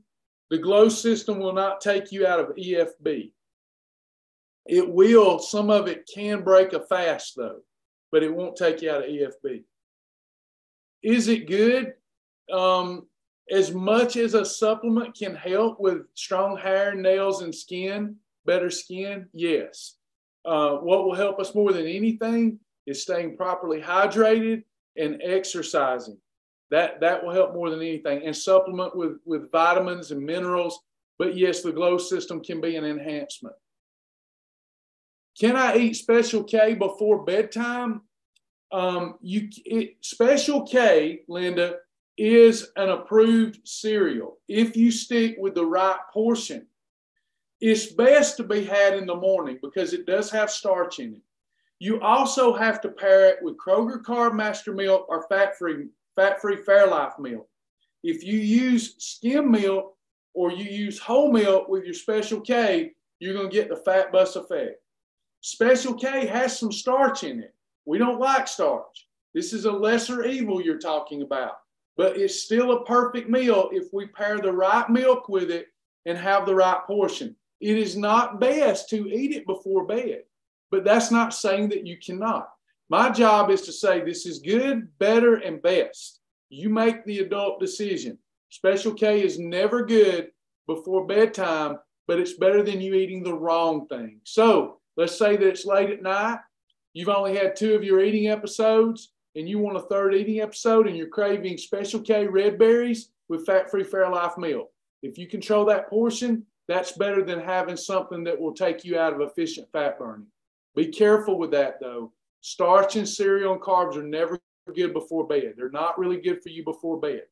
The GLOW system will not take you out of EFB. It will, some of it can break a fast though, but it won't take you out of EFB. Is it good? As much as a supplement can help with strong hair, nails, and skin, better skin, yes. What will help us more than anything is staying properly hydrated and exercising. That will help more than anything, and supplement with vitamins and minerals. But yes, the GLOW system can be an enhancement. Can I eat Special K before bedtime? Special K, Linda, is an approved cereal if you stick with the right portion. It's best to be had in the morning because it does have starch in it. You also have to pair it with Kroger Carb Master Milk or fat-free Fairlife milk. If you use skim milk or you use whole milk with your Special K, you're going to get the fat bus effect. Special K has some starch in it. We don't like starch. This is a lesser evil you're talking about, but it's still a perfect meal if we pair the right milk with it and have the right portion. It is not best to eat it before bed, but that's not saying that you cannot. My job is to say this is good, better, and best. You make the adult decision. Special K is never good before bedtime, but it's better than you eating the wrong thing. So let's say that it's late at night. You've only had 2 of your eating episodes and you want a 3rd eating episode and you're craving Special K red berries with fat-free Fairlife milk. If you control that portion, that's better than having something that will take you out of efficient fat burning. Be careful with that though. Starch and cereal and carbs are never good before bed. They're not really good for you before bed.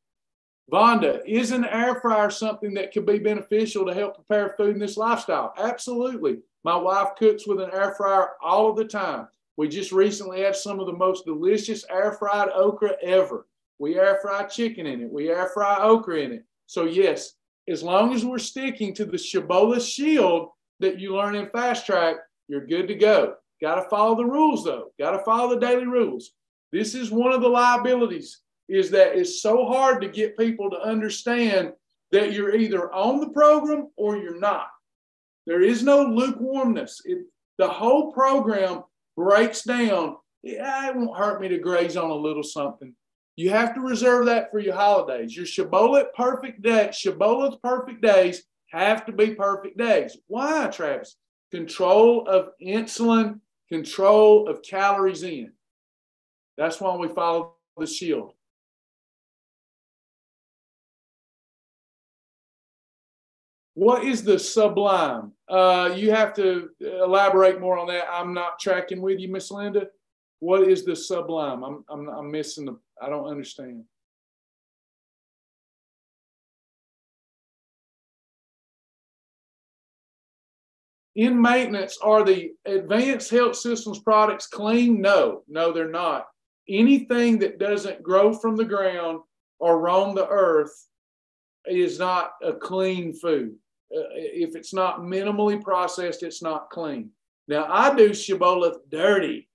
Vonda, is an air fryer something that could be beneficial to help prepare food in this lifestyle? Absolutely. My wife cooks with an air fryer all of the time. We just recently had some of the most delicious air fried okra ever. We air fry chicken in it. We air fry okra in it. So yes, as long as we're sticking to the Shibboleth shield that you learn in Fast Track, you're good to go. Got to follow the rules though. Got to follow the daily rules. This is one of the liabilities, is that it's so hard to get people to understand that you're either on the program or you're not. There is no lukewarmness. The whole program breaks down. It won't hurt me to graze on a little something. You have to reserve that for your holidays. Your Shibboleth perfect days have to be perfect days. Why, Travis? Control of insulin, control of calories in. That's why we follow the shield. What is the sublime? You have to elaborate more on that. I'm not tracking with you, Miss Linda. What is the sublime? I'm missing the. I don't understand. In maintenance, are the Advanced Health Systems products clean? No, they're not. Anything that doesn't grow from the ground or roam the earth is not a clean food. If it's not minimally processed, it's not clean. Now, I do Shibboleth dirty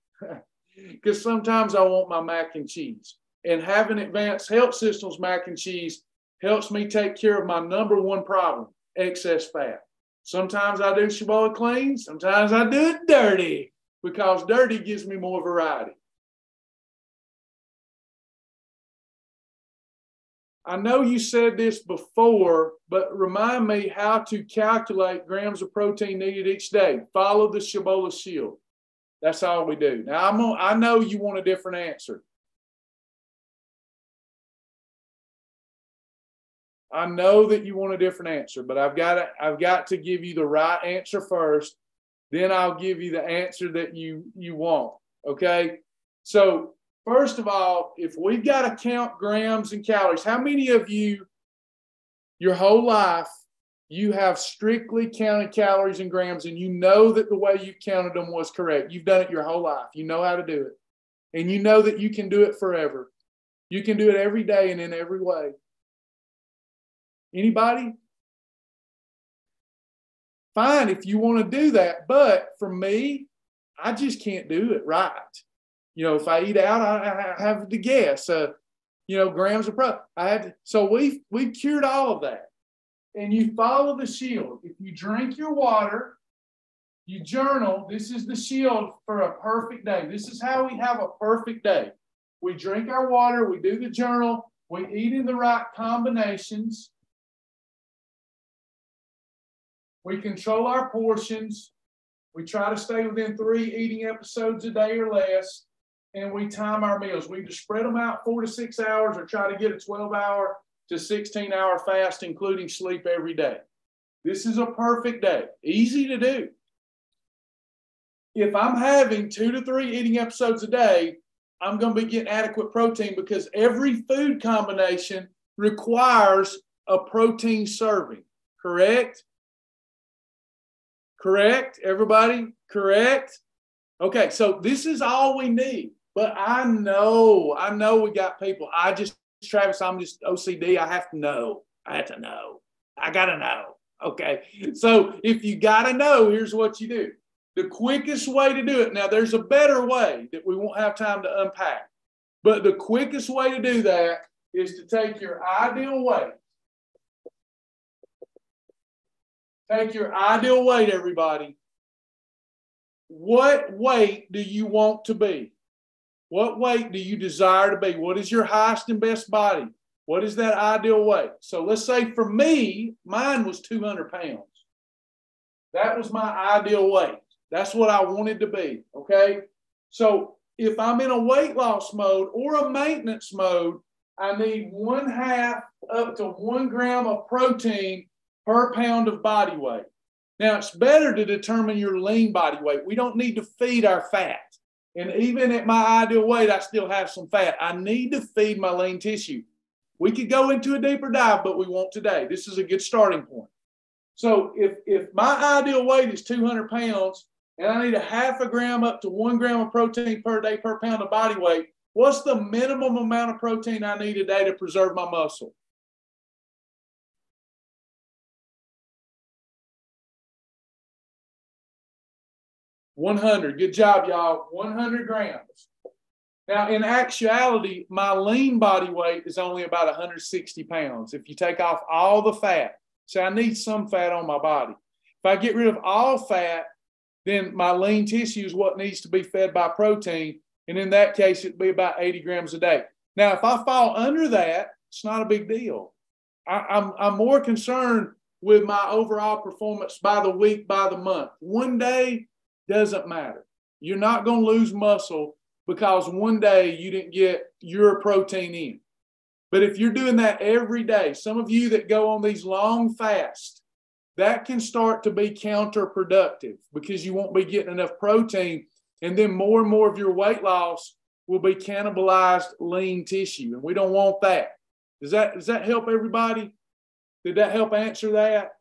because sometimes I want my mac and cheese. And having Advanced Health Systems mac and cheese helps me take care of my #1 problem, excess fat. Sometimes I do Shibboleth clean, sometimes I do it dirty because dirty gives me more variety. I know you said this before, but remind me how to calculate grams of protein needed each day. Follow the Shibboleth shield. That's all we do. Now, I know you want a different answer. I know that you want a different answer, but I've got to give you the right answer first. Then I'll give you the answer that you want. Okay? So first of all, if we've got to count grams and calories, how many of you, your whole life, you have strictly counted calories and grams and you know that the way you counted them was correct? You've done it your whole life. You know how to do it. And you know that you can do it forever. You can do it every day and in every way. Anybody? Fine if you want to do that. But for me, I just can't do it right. You know, if I eat out, I have to guess, you know, grams of protein. So we've cured all of that. And you follow the shield. If you drink your water, you journal. This is the shield for a perfect day. This is how we have a perfect day. We drink our water, we do the journal, we eat in the right combinations. We control our portions. We try to stay within 3 eating episodes a day or less. And we time our meals. We either spread them out 4 to 6 hours or try to get a 12-hour to 16-hour fast, including sleep every day. This is a perfect day. Easy to do. If I'm having 2 to 3 eating episodes a day, I'm going to be getting adequate protein because every food combination requires a protein serving. Correct? Correct? Everybody? Correct? Okay, so this is all we need. But I know we got people. Travis, I'm just OCD. I have to know. I got to know. Okay. So if you got to know, here's what you do. The quickest way to do it. Now, there's a better way that we won't have time to unpack. But the quickest way to do that is to take your ideal weight. Take your ideal weight, everybody. What weight do you want to be? What weight do you desire to be? What is your highest and best body? What is that ideal weight? So let's say for me, mine was 200 pounds. That was my ideal weight. That's what I wanted to be, okay? So if I'm in a weight loss mode or a maintenance mode, I need 1/2 up to 1 gram of protein per pound of body weight. Now, it's better to determine your lean body weight. We don't need to feed our fat. And even at my ideal weight, I still have some fat. I need to feed my lean tissue. We could go into a deeper dive, but we won't today. This is a good starting point. So if my ideal weight is 200 pounds and I need 1/2 gram up to 1 gram of protein per day per pound of body weight, what's the minimum amount of protein I need a day to preserve my muscle? $100. Good job, y'all. 100 grams. Now, in actuality, my lean body weight is only about 160 pounds. If you take off all the fat, so I need some fat on my body. If I get rid of all fat, then my lean tissue is what needs to be fed by protein. And in that case, it'd be about 80 grams a day. Now, if I fall under that, it's not a big deal. I'm more concerned with my overall performance by the week, by the month. One day doesn't matter. You're not going to lose muscle because one day you didn't get your protein in. But if you're doing that every day, some of you that go on these long fasts, that can start to be counterproductive because you won't be getting enough protein. And then more and more of your weight loss will be cannibalized lean tissue. And we don't want that. Does that help everybody? Did that help answer that?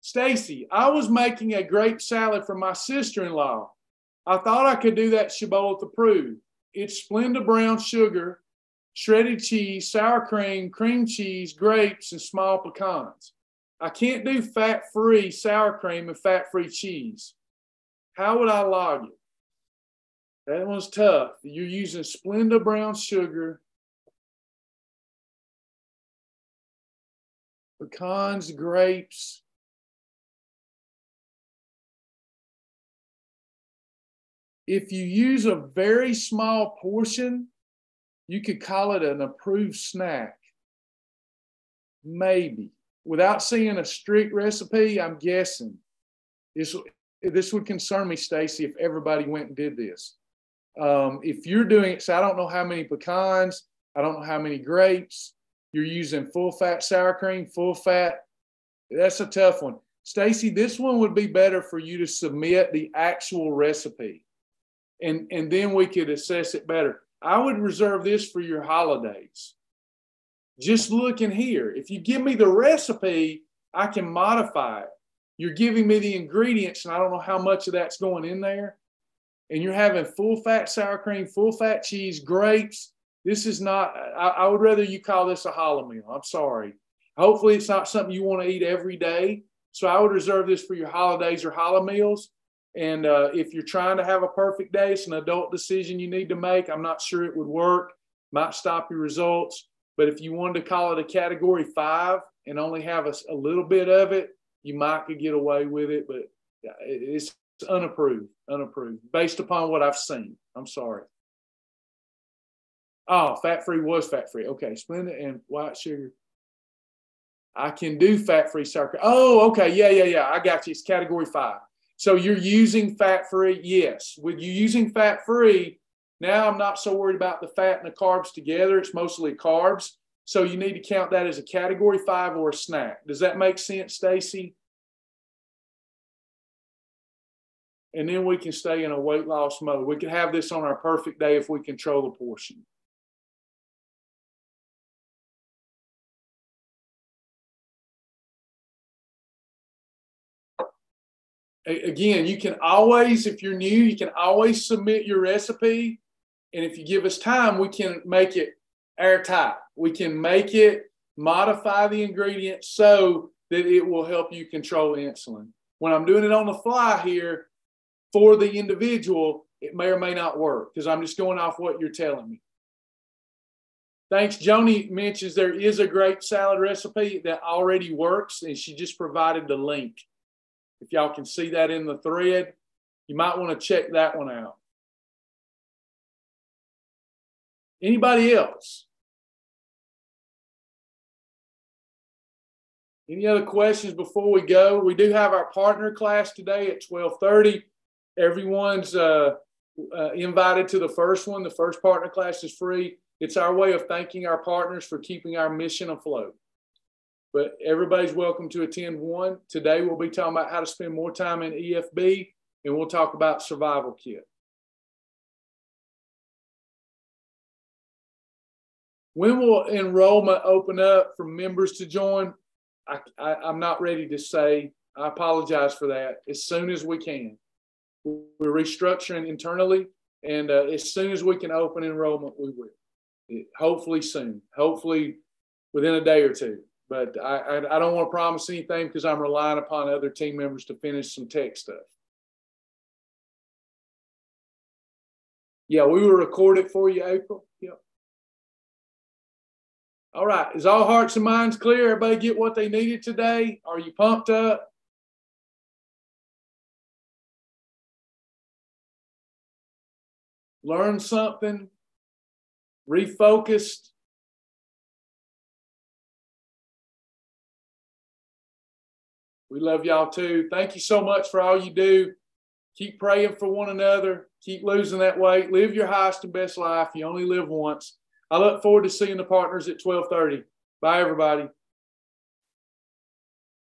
Stacy, I was making a grape salad for my sister-in-law. I thought I could do that Shibboleth approved. It's Splenda brown sugar, shredded cheese, sour cream, cream cheese, grapes, and small pecans. I can't do fat-free sour cream and fat-free cheese. How would I log it? That one's tough. You're using Splenda brown sugar, pecans, grapes. If you use a very small portion, you could call it an approved snack. Maybe. Without seeing a strict recipe, I'm guessing. This would concern me, Stacy, if everybody went and did this. If you're doing it, so I don't know how many pecans, I don't know how many grapes. You're using full fat sour cream, full fat. That's a tough one. Stacy, this one would be better for you to submit the actual recipe. And then we could assess it better. I would reserve this for your holidays. Just looking here. If you give me the recipe, I can modify it. You're giving me the ingredients, and I don't know how much of that's going in there. And you're having full fat sour cream, full fat cheese, grapes. This is not, I would rather you call this a challah meal. I'm sorry. Hopefully it's not something you want to eat every day. So I would reserve this for your holidays or challah meals. And if you're trying to have a perfect day, it's an adult decision you need to make. I'm not sure it would work. Might stop your results. But if you wanted to call it a category 5 and only have a little bit of it, you might could get away with it. But it's unapproved, based upon what I've seen. I'm sorry. Oh, fat-free was fat-free. Okay, Splenda and white sugar. I can do fat-free sour cream. Oh, okay. Yeah. I got you. It's category 5. So you're using fat-free? Yes. With you using fat-free, now I'm not so worried about the fat and the carbs together. It's mostly carbs. So you need to count that as a category 5 or a snack. Does that make sense, Stacy? And then we can stay in a weight loss mode. We can have this on our perfect day if we control the portion. Again, you can always, if you're new, you can always submit your recipe. And if you give us time, we can make it airtight. We can make it, modify the ingredients so that it will help you control insulin. When I'm doing it on the fly here for the individual, it may or may not work because I'm just going off what you're telling me. Thanks. Joni mentions there is a grape salad recipe that already works, and she just provided the link. If y'all can see that in the thread, you might want to check that one out. Anybody else? Any other questions before we go? We do have our partner class today at 12:30. Everyone's invited to the first one. The first partner class is free. It's our way of thanking our partners for keeping our mission afloat. But everybody's welcome to attend one. Today we'll be talking about how to spend more time in EFB, and we'll talk about survival kit. When will enrollment open up for members to join? I'm not ready to say. I apologize for that. As soon as we can. We're restructuring internally, and as soon as we can open enrollment, we will. Hopefully soon. Hopefully within a day or two. But I don't want to promise anything because I'm relying upon other team members to finish some tech stuff. Yeah, we will record it for you, April. Yep. All right. Is all hearts and minds clear? Everybody get what they needed today? Are you pumped up? Learn something? Refocused? We love y'all too. Thank you so much for all you do. Keep praying for one another. Keep losing that weight. Live your highest and best life. You only live once. I look forward to seeing the partners at 12:30. Bye, everybody.